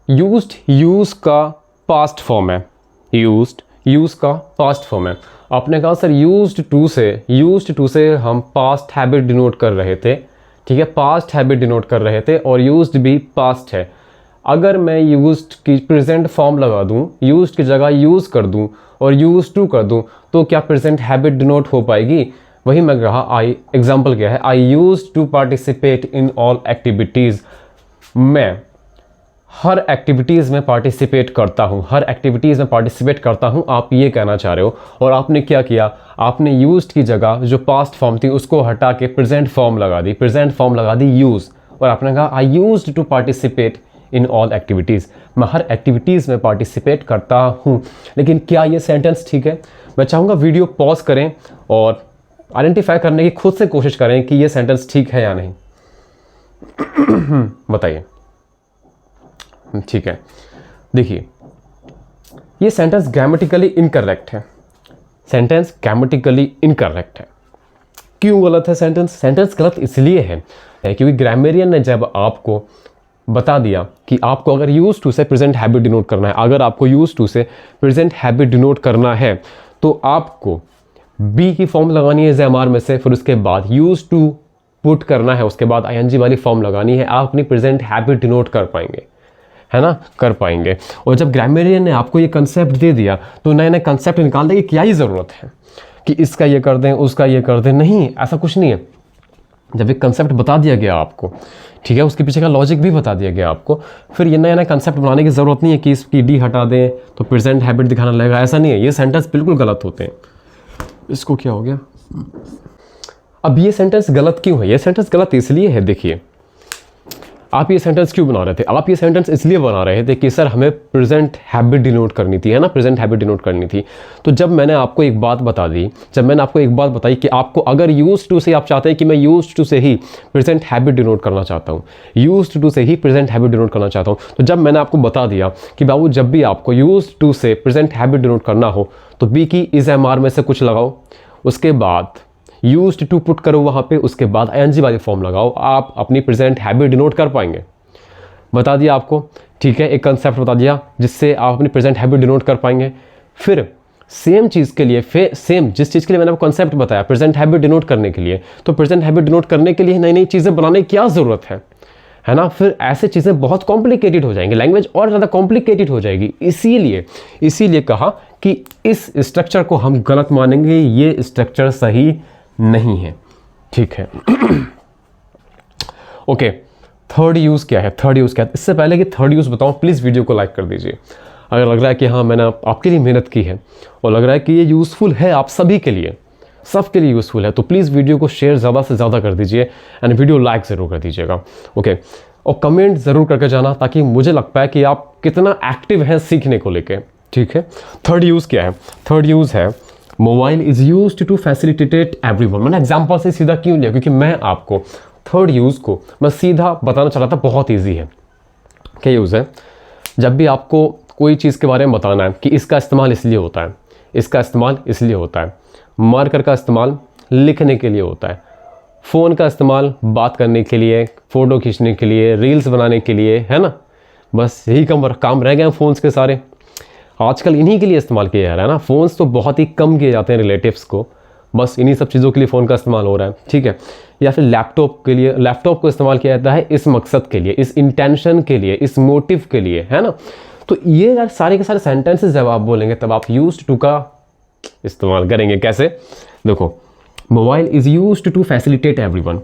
used use का पास्ट फॉर्म है, यूज का पास्ट फॉर्म है। आपने कहा सर यूज्ड टू से हम पास्ट हैबिट डिनोट कर रहे थे, ठीक है, पास्ट हैबिट डिनोट कर रहे थे और यूज्ड भी पास्ट है। अगर मैं यूज्ड की प्रेजेंट फॉर्म लगा दूं, यूज्ड की जगह यूज कर दूं और यूज टू कर दूं तो क्या प्रेजेंट हैबिट डिनोट हो पाएगी? वही मैं कहा, एग्जाम्पल क्या है, I use to participate in all activities. मैं हर एक्टिविटीज़ में पार्टिसिपेट करता हूँ, हर एक्टिविटीज़ में पार्टिसिपेट करता हूँ, आप ये कहना चाह रहे हो। और आपने क्या किया, आपने यूज्ड की जगह जो पास्ट फॉर्म थी उसको हटा के प्रेजेंट फॉर्म लगा दी, यूज़, और आपने कहा I used to participate in all activities. मैं हर एक्टिविटीज़ में पार्टिसिपेट करता हूँ। लेकिन क्या ये सेंटेंस ठीक है? मैं चाहूँगा वीडियो पॉज करें और आइडेंटिफाई करने की खुद से कोशिश करें कि ये सेंटेंस ठीक है या नहीं। बताइए। ठीक है, देखिए ये सेंटेंस ग्रामेटिकली इनकरेक्ट है, सेंटेंस ग्रामेटिकली इनकरेक्ट है। क्यों गलत है सेंटेंस गलत इसलिए है क्योंकि ग्रामेरियन ने जब आपको बता दिया कि आपको अगर यूज टू से प्रेजेंट हैबिट डिनोट करना है, अगर आपको यूज टू से प्रेजेंट हैबिट डिनोट करना है तो आपको बी की फॉर्म लगानी है ज़ेमार में से, फिर उसके बाद यूज टू पुट करना है, उसके बाद आईएनजी वाली फॉर्म लगानी है, आप अपनी प्रेजेंट हैबिट डिनोट कर पाएंगे, है ना, कर पाएंगे। और जब ग्रामेरियन ने आपको ये कंसेप्ट दे दिया तो नए नए कंसेप्ट निकालने की क्या ही ज़रूरत है कि इसका ये कर दें, उसका ये कर दें। नहीं, ऐसा कुछ नहीं है। जब एक कंसेप्ट बता दिया गया आपको, ठीक है, उसके पीछे का लॉजिक भी बता दिया गया आपको, फिर ये नया नया कंसेप्ट बनाने की ज़रूरत नहीं है कि इसकी डी हटा दें तो प्रेजेंट हैबिट दिखाना लगेगा। ऐसा नहीं है, ये सेंटेंस बिल्कुल गलत होते हैं। इसको क्या हो गया? अब ये सेंटेंस गलत क्यों है? ये सेंटेंस गलत इसलिए है, देखिए आप ये सेंटेंस क्यों बना रहे थे? आप ये सेंटेंस इसलिए बना रहे थे कि सर हमें प्रेजेंट हैबिट डिनोट करनी थी, है ना, प्रेजेंट हैबिट डिनोट करनी थी। तो जब मैंने आपको एक बात बता दी, जब मैंने आपको एक बात बताई कि आपको अगर यूज टू से आप चाहते हैं कि मैं यूज टू से ही प्रेजेंट हैबिट डिनोट करना चाहता हूँ, यूज टू से ही प्रेजेंट हैबिट डिनोट करना चाहता हूँ, तो जब मैंने आपको बता दिया कि बाबू जब भी आपको यूज टू से प्रेजेंट हैबिट डिनोट करना हो तो बी की इज एम आर में से कुछ लगाओ, उसके बाद यूज्ड टू पुट करो वहाँ पे, उसके बाद आईएनजी वाली फॉर्म लगाओ, आप अपनी प्रेजेंट हैबिट डिनोट कर पाएंगे। बता दिया आपको, ठीक है, एक कंसेप्ट बता दिया जिससे आप अपनी प्रेजेंट हैबिट डिनोट कर पाएंगे। फिर सेम चीज़ के लिए, सेम जिस चीज़ के लिए मैंने आपको कंसेप्ट बताया प्रेजेंट हैबिट डिनोट करने के लिए, तो प्रेजेंट हैबिट डिनोट करने के लिए नई नई चीज़ें बनाने की क्या ज़रूरत है ना? फिर ऐसे चीज़ें बहुत कॉम्प्लिकेटेड हो जाएंगी, लैंग्वेज और ज़्यादा कॉम्प्लिकेटेड हो जाएगी। इसीलिए कहा कि इस स्ट्रक्चर को हम गलत मानेंगे, ये स्ट्रक्चर सही नहीं है, ठीक है। ओके, थर्ड यूज़ क्या है? इससे पहले कि थर्ड यूज़ बताऊं, प्लीज़ वीडियो को लाइक कर दीजिए। अगर लग रहा है कि हाँ मैंने आपके लिए मेहनत की है और लग रहा है कि ये यूज़फुल है आप सभी के लिए, सबके लिए यूज़फुल है, तो प्लीज़ वीडियो को शेयर ज़्यादा से ज़्यादा कर दीजिए एंड वीडियो लाइक ज़रूर कर दीजिएगा, ओके। और कमेंट ज़रूर करके जाना ताकि मुझे लग पाए कि आप कितना एक्टिव हैं सीखने को लेके, ठीक है। थर्ड यूज़ क्या है? थर्ड यूज़ है mobile is used to facilitate everyone. मैंने एग्जाम्पल से सीधा क्यों लिया? क्योंकि मैं आपको थर्ड यूज़ को मैं सीधा बताना चाह रहा था, बहुत ईजी है। क्या यूज़ है? जब भी आपको कोई चीज़ के बारे में बताना है कि इसका इस्तेमाल इसलिए होता है, इसका इस्तेमाल इसलिए होता है, मार्कर का इस्तेमाल लिखने के लिए होता है, फ़ोन का इस्तेमाल बात करने के लिए, फ़ोटो खींचने के लिए, रील्स बनाने के लिए, है ना, बस यही काम रह गए हैं फ़ोन्स के सारे। आजकल इन्हीं के लिए इस्तेमाल किया जा रहा है ना, फ़ोन्स तो बहुत ही कम किए जाते हैं रिलेटिव्स को, बस इन्हीं सब चीज़ों के लिए फ़ोन का इस्तेमाल हो रहा है, ठीक है। या फिर लैपटॉप के लिए, लैपटॉप को इस्तेमाल किया जाता है इस मकसद के लिए, इस इंटेंशन के लिए, इस मोटिव के लिए, है ना। तो ये यार सारे के सारे सेंटेंसेस जब आप बोलेंगे तब आप यूज्ड टू का इस्तेमाल करेंगे। कैसे? देखो, mobile is used to facilitate everyone.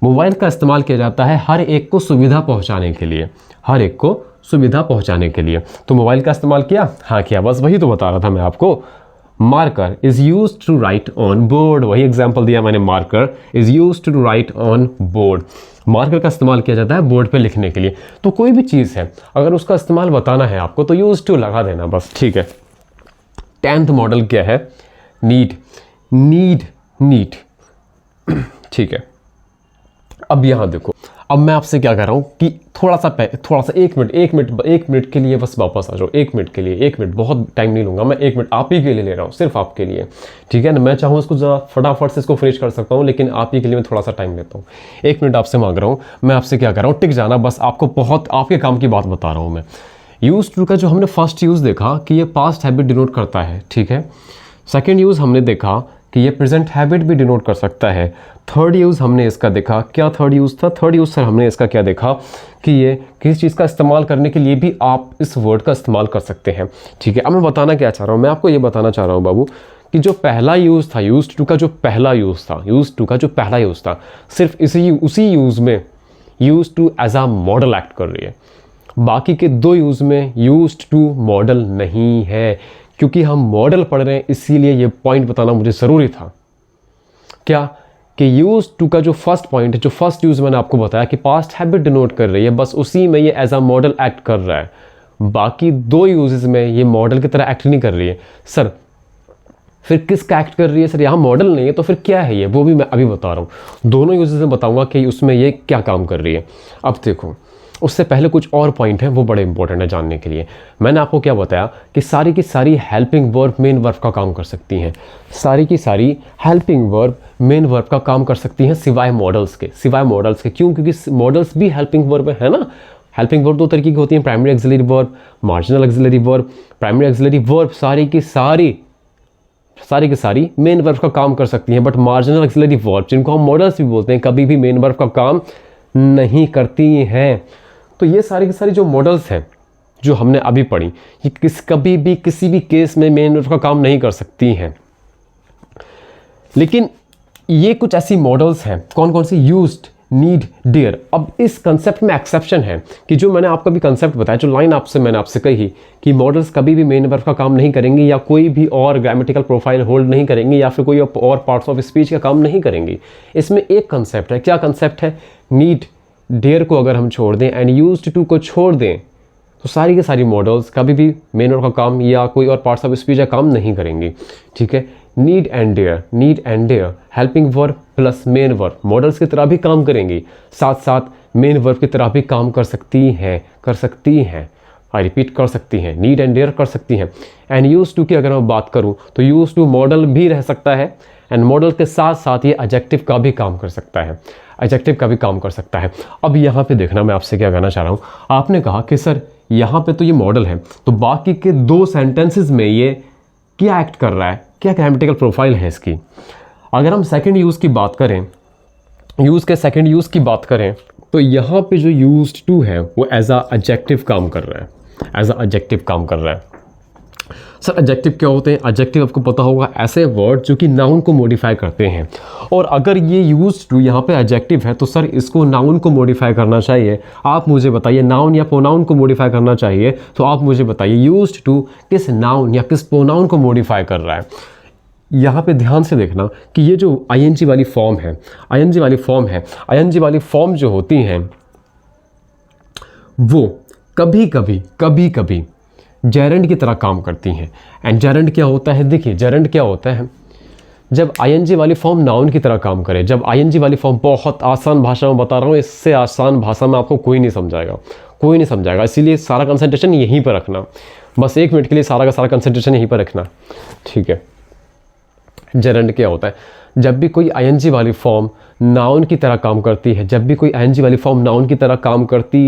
Mobile का इस्तेमाल किया जाता है हर एक को सुविधा पहुंचाने के लिए, हर एक को सुविधा पहुंचाने के लिए। तो मोबाइल का इस्तेमाल किया, हाँ किया, बस वही तो बता रहा था मैं आपको। Marker is used to write on board, वही एग्जाम्पल दिया मैंने, marker is used to write on board. Marker का इस्तेमाल किया जाता है बोर्ड पे लिखने के लिए। तो कोई भी चीज़ है अगर उसका इस्तेमाल बताना है आपको तो यूज्ड टू लगा देना बस, ठीक है। 10th मॉडल क्या है? नीड, ठीक है। अब यहाँ देखो, अब मैं आपसे क्या कर रहा हूँ कि थोड़ा सा 1 मिनट के लिए बस वापस आ जाओ, 1 मिनट के लिए, 1 मिनट, बहुत टाइम नहीं लूँगा मैं, 1 मिनट आप ही के लिए ले रहा हूँ, सिर्फ आपके लिए, ठीक है ना। मैं चाहूँ इसको ज़रा फटाफट से इसको फिनिश कर सकता हूँ, लेकिन आप ही के लिए मैं थोड़ा सा टाइम लेता हूँ। 1 मिनट आपसे मांग रहा हूँ, मैं आपसे क्या कर रहा हूँ, टिक जाना बस, आपको बहुत आपके काम की बात बता रहा हूँ मैं। यूज टू का जो हमने फर्स्ट यूज़ देखा कि ये पास्ट हैबिट डिनोट करता है, ठीक है। सेकेंड यूज़ हमने देखा कि ये प्रेजेंट हैबिट भी डिनोट कर सकता है। थर्ड यूज़ हमने इसका देखा, क्या थर्ड यूज़ था, थर्ड यूज़ सर हमने इसका क्या देखा कि ये किसी चीज़ का इस्तेमाल करने के लिए भी आप इस वर्ड का इस्तेमाल कर सकते हैं, ठीक है। अब मैं बताना क्या चाह रहा हूँ, मैं आपको ये बताना चाह रहा हूँ बाबू कि जो पहला यूज़ था, यूज टू का जो पहला यूज़ था, यूज टू का जो पहला यूज़ था, सिर्फ उसी यूज़ में use to as a modal act कर रही है। बाकी के 2 यूज़ में यूज्ड टू मॉडल नहीं है, क्योंकि हम मॉडल पढ़ रहे हैं, इसीलिए ये पॉइंट बताना मुझे ज़रूरी था। क्या कि यूज टू का जो फर्स्ट पॉइंट है, जो फर्स्ट यूज़ मैंने आपको बताया कि पास्ट हैबिट डिनोट कर रही है, बस उसी में ये एज अ मॉडल एक्ट कर रहा है। बाकी 2 यूजेस में ये मॉडल की तरह एक्ट नहीं कर रही है। सर फिर किसका एक्ट कर रही है? सर यहाँ मॉडल नहीं है तो फिर क्या है ये, वो भी मैं अभी बता रहा हूँ। दोनों यूजेस में बताऊँगा कि उसमें ये क्या काम कर रही है। अब देखो, उससे पहले कुछ और पॉइंट हैं, वो बड़े इंपॉर्टेंट है जानने के लिए। मैंने आपको क्या बताया कि सारी की सारी हेल्पिंग वर्ब मेन वर्ब का काम कर सकती हैं, सारी की सारी हेल्पिंग वर्ब मेन वर्ब का काम कर सकती हैं, सिवाय मॉडल्स के। क्यों? क्योंकि मॉडल्स भी हेल्पिंग वर्ब है ना। हेल्पिंग वर्ब 2 तरीके की होती हैं, primary axillary verb, marginal axillary verb. Primary axillary verb सारी की सारी मेन वर्ब का काम कर सकती हैं, बट मार्जिनल एक्सिलरी वर्ब, जिनको हम मॉडल्स भी बोलते हैं, कभी भी मेन वर्ब का काम नहीं करती हैं। तो ये सारी की सारी जो मॉडल्स हैं जो हमने अभी पढ़ी, ये कभी भी किसी भी केस में मेन वर्ब का काम नहीं कर सकती हैं। लेकिन ये कुछ ऐसी मॉडल्स हैं, कौन कौन सी? Used, need, dear. अब इस कंसेप्ट में एक्सेप्शन है कि जो मैंने आपको भी कंसेप्ट बताया, जो लाइन मैंने आपसे कही कि मॉडल्स कभी भी मेन वर्ब का काम नहीं करेंगे, या कोई भी और ग्रामेटिकल प्रोफाइल होल्ड नहीं करेंगे, या फिर कोई और पार्ट्स ऑफ स्पीच का काम नहीं करेंगी। इसमें एक कंसेप्ट है, क्या कंसेप्ट है? नीड, डेयर को अगर हम छोड़ दें एंड यूज्ड टू को छोड़ दें, तो सारी के सारी मॉडल्स कभी भी मेन वर्ब का काम या कोई और पार्ट्स ऑफ स्पीच का काम नहीं करेंगी, ठीक है। Need and dare helping verb plus main verb modals की तरह भी काम करेंगी, साथ साथ मेन वर्ब की तरह भी काम कर सकती हैं। आई रिपीट, कर सकती हैं, नीड एंड डेयर कर सकती हैं। एंड यूज्ड टू की अगर मैं बात करूं तो यूज्ड टू मॉडल भी रह सकता है, एंड मॉडल के साथ साथ ये एडजेक्टिव का भी काम कर सकता है। अब यहाँ पे देखना, मैं आपसे क्या कहना चाह रहा हूँ। आपने कहा कि सर यहाँ पे तो ये मॉडल है, तो बाकी के 2 सेंटेंसेस में ये क्या एक्ट कर रहा है, क्या ग्रामेटिकल प्रोफाइल है इसकी? अगर हम सेकंड यूज़ की बात करें, सेकंड यूज़ की बात करें, तो यहाँ पे जो यूज्ड टू है वो एज अ एडजेक्टिव काम कर रहा है। सर एडजेक्टिव क्या होते हैं? एडजेक्टिव आपको पता होगा, ऐसे वर्ड जो कि नाउन को मॉडिफाई करते हैं। और अगर ये यूज्ड टू यहाँ पे एडजेक्टिव है, तो सर इसको नाउन को मॉडिफाई करना चाहिए। आप मुझे बताइए, नाउन या प्रोनाउन को मॉडिफाई करना चाहिए, तो आप मुझे बताइए यूज्ड टू किस नाउन या किस प्रोनाउन को मॉडिफाई कर रहा है। यहाँ पे ध्यान से देखना कि ये जो आईएनजी वाली फॉर्म जो होती हैं, वो कभी कभी जेरेंड की तरह काम करती हैं। एंड जेरेंड क्या होता है? देखिए, जेरेंड क्या होता है, जब आईएनजी वाली फॉर्म नाउन की तरह काम करे, जब आईएनजी वाली फॉर्म, बहुत आसान भाषा में बता रहा हूँ, इससे आसान भाषा में आपको कोई नहीं समझाएगा, इसीलिए सारा कंसंट्रेशन यहीं पर रखना, बस 1 मिनट के लिए सारा का सारा कंसंट्रेशन यहीं पर रखना, ठीक है। जेरेंड क्या होता है? जब भी कोई आईएनजी वाली फॉर्म नाउन की तरह काम करती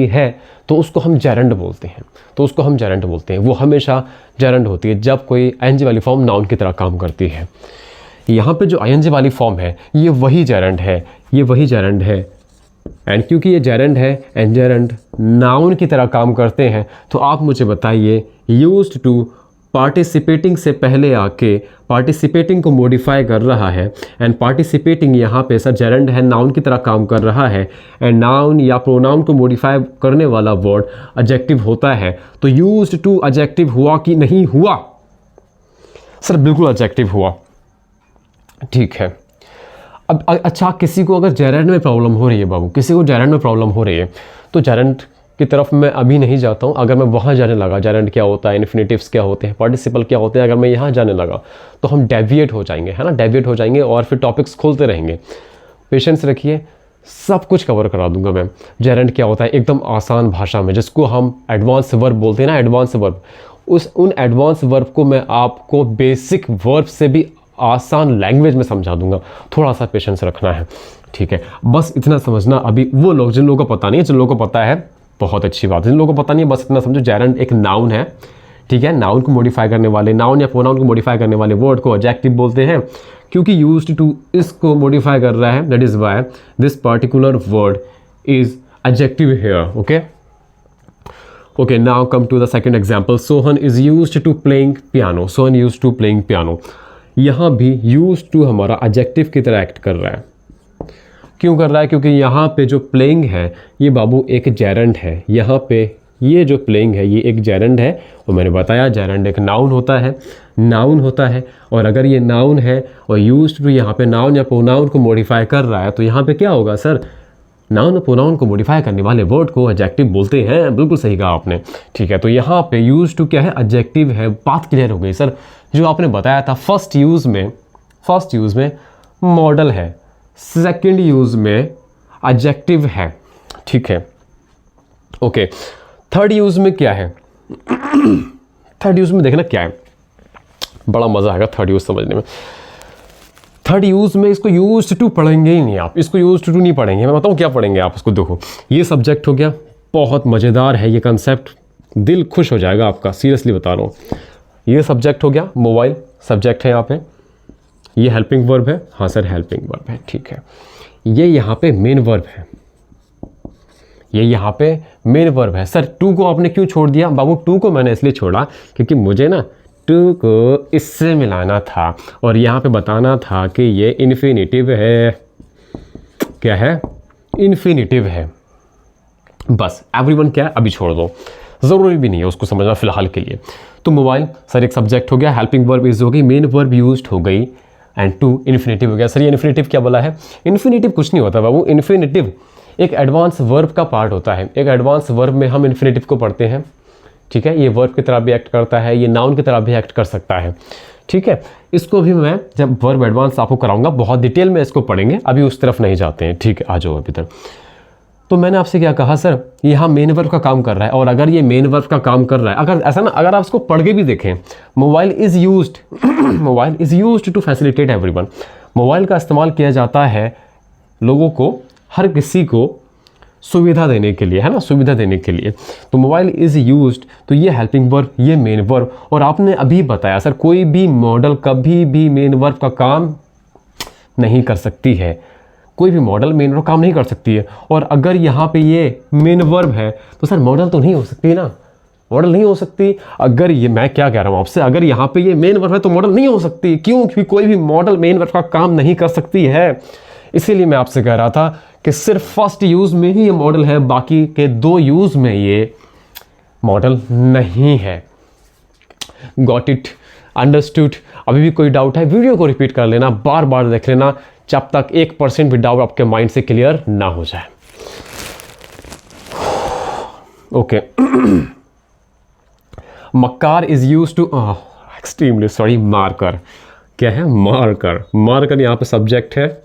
है, तो उसको हम जेरेंड बोलते हैं। वो हमेशा जेरेंड होती है जब कोई आईएनजी वाली फॉर्म नाउन की तरह काम करती है। यहाँ पे जो आईएनजी वाली फॉर्म है, ये वही जेरेंड है। एंड क्योंकि ये जेरेंड है एंड जेरेंड नाउन की तरह काम करते हैं, तो आप मुझे बताइए, यूज्ड टू पार्टिसिपेटिंग से पहले आके पार्टिसिपेटिंग को मॉडिफाई कर रहा है, एंड पार्टिसिपेटिंग यहाँ पे सर जेरेंड है, नाउन की तरह काम कर रहा है, एंड नाउन या प्रोनाउन को मॉडिफाई करने वाला वर्ड एडजेक्टिव होता है। तो यूज्ड टू एडजेक्टिव हुआ कि नहीं हुआ? सर बिल्कुल एडजेक्टिव हुआ, ठीक है। अब अच्छा, किसी को अगर जेरेंड में प्रॉब्लम हो रही है बाबू, तो जेरेंड की तरफ मैं अभी नहीं जाता हूँ। अगर मैं वहाँ जाने लगा, जेरेंड क्या होता है, इन्फिनेटिव्स क्या होते हैं, पार्टिसिपल क्या होते हैं, अगर मैं यहाँ जाने लगा तो हम डेविएट हो जाएंगे, है ना, और फिर टॉपिक्स खोलते रहेंगे। पेशेंस रखिए, सब कुछ कवर करा दूंगा मैं। जेरेंड क्या होता है एकदम आसान भाषा में, जिसको हम एडवांस वर्ब बोलते हैं ना, एडवांस वर्ब, उन एडवांस वर्ब को मैं आपको बेसिक वर्ब से भी आसान लैंग्वेज में समझा दूंगा। थोड़ा सा पेशेंस रखना है, ठीक है। बस इतना समझना, अभी वो लोग जिन लोगों को पता नहीं है, जिन लोगों को पता है बहुत अच्छी बात है, जिन लोगों को पता नहीं है बस इतना समझो, जेरेंड एक नाउन है, ठीक है। नाउन को मॉडिफाई करने वाले, नाउन या प्रोनाउन को मॉडिफाई करने वाले वर्ड को एडजेक्टिव बोलते हैं, क्योंकि यूज्ड टू इसको मॉडिफाई कर रहा है, that is why this particular word is adjective here, okay. Okay, now come to the second example. Sohan is used to playing piano. Sohan used to playing piano. यहाँ भी used to हमारा adjective की तरह act कर रहा है। क्यों कर रहा है? क्योंकि यहाँ पे जो playing है ये बाबू एक gerund है। यहाँ पे ये जो playing है ये एक gerund है, और मैंने बताया gerund एक noun होता है, noun होता है। और अगर ये noun है और used to यहाँ पे noun या pronoun को modify कर रहा है, तो यहाँ पे क्या होगा सर? नाउन और प्रोनाउन को मॉडिफाई करने वाले वर्ड को एडजेक्टिव बोलते हैं। बिल्कुल सही कहा आपने, ठीक है। तो यहाँ पे यूज टू क्या है? एडजेक्टिव है। बात क्लियर हो गई सर। जो आपने बताया था फर्स्ट यूज में मॉडल है, सेकंड यूज में एडजेक्टिव है, ठीक है, ओके। थर्ड यूज में क्या है? थर्ड यूज में देखना क्या है, बड़ा मजा आएगा थर्ड यूज समझने में। थर्ड यूज में इसको यूज्ड टू पढ़ेंगे ही नहीं आप, इसको यूज्ड टू नहीं पढ़ेंगे। मैं बताऊँ क्या पढ़ेंगे आप, इसको देखो। ये सब्जेक्ट हो गया, बहुत मज़ेदार है ये कंसेप्ट, दिल खुश हो जाएगा आपका, सीरियसली बता रहा हूँ। ये सब्जेक्ट हो गया, मोबाइल सब्जेक्ट है यहाँ पे। ये हेल्पिंग वर्ब है, हाँ सर हेल्पिंग वर्ब है, ठीक है। ये यहाँ पे मेन वर्ब है, ये यहाँ पे मेन वर्ब है। सर टू को आपने क्यों छोड़ दिया? बाबू टू को मैंने इसलिए छोड़ा क्योंकि मुझे ना टू को इससे मिलाना था और यहाँ पे बताना था कि ये इन्फिनिटिव है। क्या है? इन्फिनिटिव है। बस एवरीवन क्या है अभी छोड़ दो, ज़रूरी भी नहीं है उसको समझना फ़िलहाल के लिए। तो मोबाइल सर एक सब्जेक्ट हो गया, हेल्पिंग वर्ब इज हो गई, मेन वर्ब यूज्ड हो गई, एंड टू इन्फिनिटिव हो गया। सर ये इन्फिनिटिव क्या बोला है? इन्फिनिटिव कुछ नहीं होता बाबू, इन्फिनिटिव एक एडवांस वर्ब का पार्ट होता है। एक एडवांस वर्ब में हम इन्फिनिटिव को पढ़ते हैं, ठीक है। ये वर्ब की तरह भी एक्ट करता है, ये नाउन की तरह भी एक्ट कर सकता है, ठीक है। इसको भी मैं जब वर्ब एडवांस आपको कराऊंगा बहुत डिटेल में इसको पढ़ेंगे, अभी उस तरफ नहीं जाते हैं, ठीक है। आ जाओ अभी तक। तो मैंने आपसे क्या कहा सर, यहाँ मेन वर्ब का काम कर रहा है, और अगर ये मेन वर्ब का काम कर रहा है, अगर ऐसा ना, अगर आप इसको पढ़ के भी देखें, mobile is used mobile is used to facilitate everyone. Mobile का इस्तेमाल किया जाता है लोगों को, हर किसी को सुविधा देने के लिए, है ना, सुविधा देने के लिए। तो मोबाइल इज़ यूज्ड, तो ये हेल्पिंग वर्ब, ये मेन वर्ब। और आपने अभी बताया सर कोई भी मॉडल कभी भी मेन वर्ब का काम नहीं कर सकती है, कोई भी मॉडल मेन वर्ब काम नहीं कर सकती है। और अगर यहाँ पे ये मेन वर्ब है तो सर मॉडल तो नहीं हो सकती ना, मॉडल नहीं हो सकती। अगर ये, मैं क्या कह रहा हूँ आपसे, अगर यहाँ पे ये मेन वर्ब है तो मॉडल नहीं हो सकती। क्यों? क्योंकि कोई भी मॉडल मेन वर्ब का काम नहीं कर सकती है। इसीलिए मैं आपसे कह रहा था कि सिर्फ फर्स्ट यूज़ में ही ये मॉडल है, बाकी के दो यूज़ में ये मॉडल नहीं है। Got it? अंडरस्टूड? अभी भी कोई डाउट है वीडियो को रिपीट कर लेना, बार बार देख लेना, जब तक 1% भी डाउट आपके माइंड से क्लियर ना हो जाए। ओके। मक्कार is used to, extremely sorry, marker. क्या है? मार्कर। मार्कर यहाँ पे सब्जेक्ट है,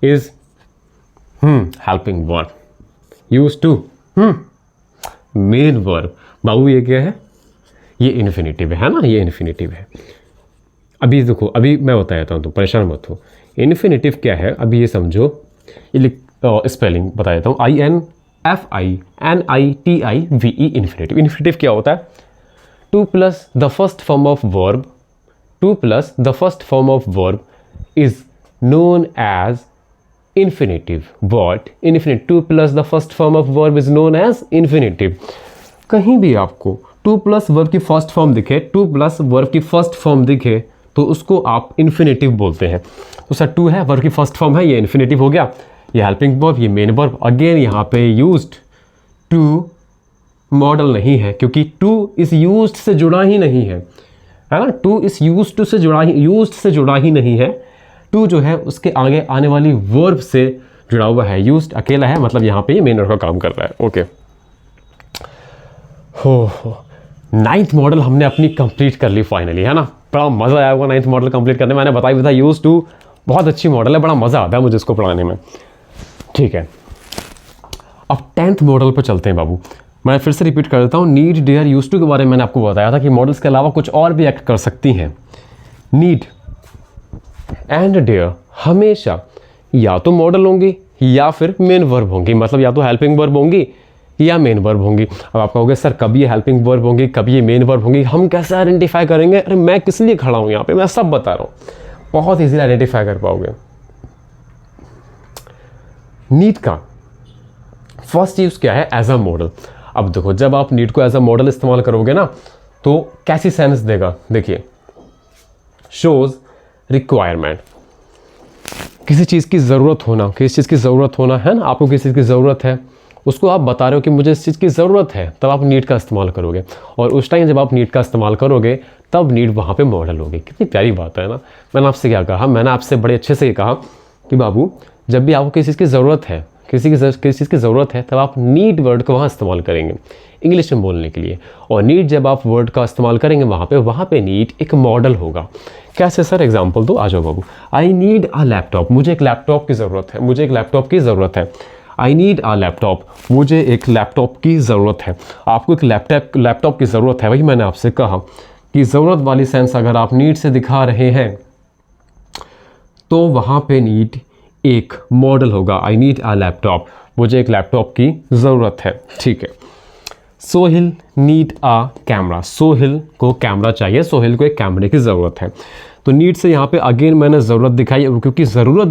is helping verb, used to main verb. बाबू ये क्या है? ये इन्फिनिटिव है ना, ये इन्फिनिटिव है। अभी देखो, अभी मैं बता देता हूँ, तो परेशान मत हो। इन्फिनिटिव क्या है अभी ये समझो, ये स्पेलिंग बता देता हूँ, INFINITIVE, इन्फिनिटिव। इन्फिनिटिव क्या होता है? To plus the first form of verb, to plus the first form of verb is known as infinitive. What? Infinitive. 2 plus the first form of verb is known as infinitive. कहीं भी आपको 2 plus verb की first form दिखे, 2 plus verb की first form दिखे, तो उसको आप इन्फिनेटिव बोलते हैं। तो सर 2 है, वर्ब की फर्स्ट फॉर्म है, ये इन्फिनेटिव हो गया। ये हेल्पिंग वर्ब, ये मेन वर्ब। अगेन यहाँ पे यूज्ड टू मॉडल नहीं है, क्योंकि 2 इस यूज्ड से जुड़ा ही नहीं है ना। 2 इस यूज्ड से जुड़ा ही नहीं है। 2 जो है उसके आगे आने वाली वर्ब से जुड़ा हुआ है, यूज्ड अकेला है, मतलब यहाँ पे ये मेन वर्ब का काम कर रहा है। ओके। हो 9th मॉडल हमने अपनी कंप्लीट कर ली फाइनली, है ना। बड़ा मज़ा आया होगा 9th मॉडल कंप्लीट करने में। मैंने बताया भी था यूज्ड टू बहुत अच्छी मॉडल है, बड़ा मज़ा आता है मुझे इसको पढ़ाने में। ठीक है, अब 10th मॉडल पर चलते हैं बाबू। मैं फिर से रिपीट कर देता हूँ, नीड, डेयर, यूज्ड टू के बारे में मैंने आपको बताया था कि मॉडल्स के अलावा कुछ और भी एक्ट कर सकती हैं। नीड एंड डेयर हमेशा या तो मॉडल होंगी या फिर मेन वर्ब होंगी, मतलब या तो हेल्पिंग वर्ब होंगी या मेन वर्ब होंगी। अब आप कहोगे सर कभी ये हेल्पिंग वर्ब होंगी, कभी ये मेन वर्ब होंगी, हम कैसे आइडेंटिफाई करेंगे? अरे मैं किस लिए खड़ा हूँ यहाँ पे, मैं सब बता रहा हूँ, बहुत ईजिली आइडेंटिफाई कर पाओगे। नीड का फर्स्ट यूज क्या है? As a modal. अब देखो, जब आप नीड को एज अ मॉडल इस्तेमाल करोगे ना तो कैसी सेंस देगा? देखिए, शोज रिक्वायरमेंट, किसी चीज़ की ज़रूरत होना, किसी चीज़ की ज़रूरत होना है ना, आपको किसी चीज़ की ज़रूरत है, उसको आप बता रहे हो कि मुझे इस चीज़ की ज़रूरत है, तब आप नीड का इस्तेमाल करोगे। और उस टाइम जब आप नीड का इस्तेमाल करोगे तब नीड वहाँ पे मॉडल होगी। कितनी प्यारी बात है ना। मैंने आपसे क्या कहा? मैंने आपसे बड़े अच्छे से कहा कि बाबू जब भी आपको किसी चीज़ की ज़रूरत है, किसी चीज़ की ज़रूरत है, तब आप नीड वर्ड को वहाँ इस्तेमाल करेंगे इंग्लिश में बोलने के लिए। और नीड जब आप वर्ड का इस्तेमाल करेंगे वहाँ पे नीड एक मॉडल होगा। कैसे सर? एग्जाम्पल दो, आ जाओ बाबू। आई नीड अ लैपटॉप, मुझे एक लैपटॉप की ज़रूरत है, मुझे एक लैपटॉप की ज़रूरत है। आई नीड अ लैपटॉप, मुझे एक लैपटॉप की ज़रूरत है। आपको एक लैपटॉप की ज़रूरत है, वही मैंने आपसे कहा कि ज़रूरत वाली सेंस अगर आप नीड से दिखा रहे हैं तो वहाँ पे नीड एक मॉडल होगा। आई नीड अ लैपटॉप, मुझे एक लैपटॉप की ज़रूरत है। ठीक है। Sohil need a camera, Sohil को कैमरा चाहिए, सोहिल को एक कैमरे की ज़रूरत है। तो नीड से यहाँ पे अगेन मैंने ज़रूरत दिखाई है, क्योंकि ज़रूरत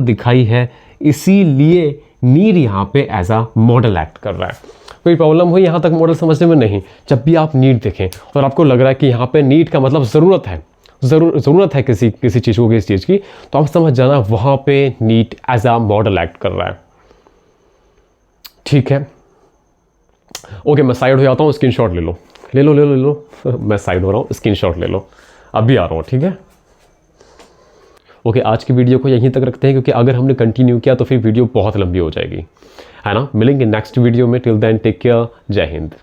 दिखाई है इसीलिए नीड यहाँ पे एज अ मॉडल एक्ट कर रहा है। कोई प्रॉब्लम हुई यहाँ तक मॉडल समझने में? नहीं। जब भी आप नीड देखें और आपको लग रहा है कि यहाँ पे नीड का मतलब ज़रूरत है, ज़रूरत है किसी चीज़ को, किसी चीज़ की, तो आप समझ जाना वहाँ पे need as a modal act कर रहा है। ठीक है, ओके, मैं साइड हो जाता हूँ, स्क्रीनशॉट ले लो मैं साइड हो रहा हूँ, स्क्रीनशॉट ले लो, अभी आ रहा हूँ। ठीक है, ओके, आज की वीडियो को यहीं तक रखते हैं, क्योंकि अगर हमने कंटिन्यू किया तो फिर वीडियो बहुत लंबी हो जाएगी, है ना। मिलेंगे नेक्स्ट वीडियो में, टिल देन टेक केयर, जय हिंद।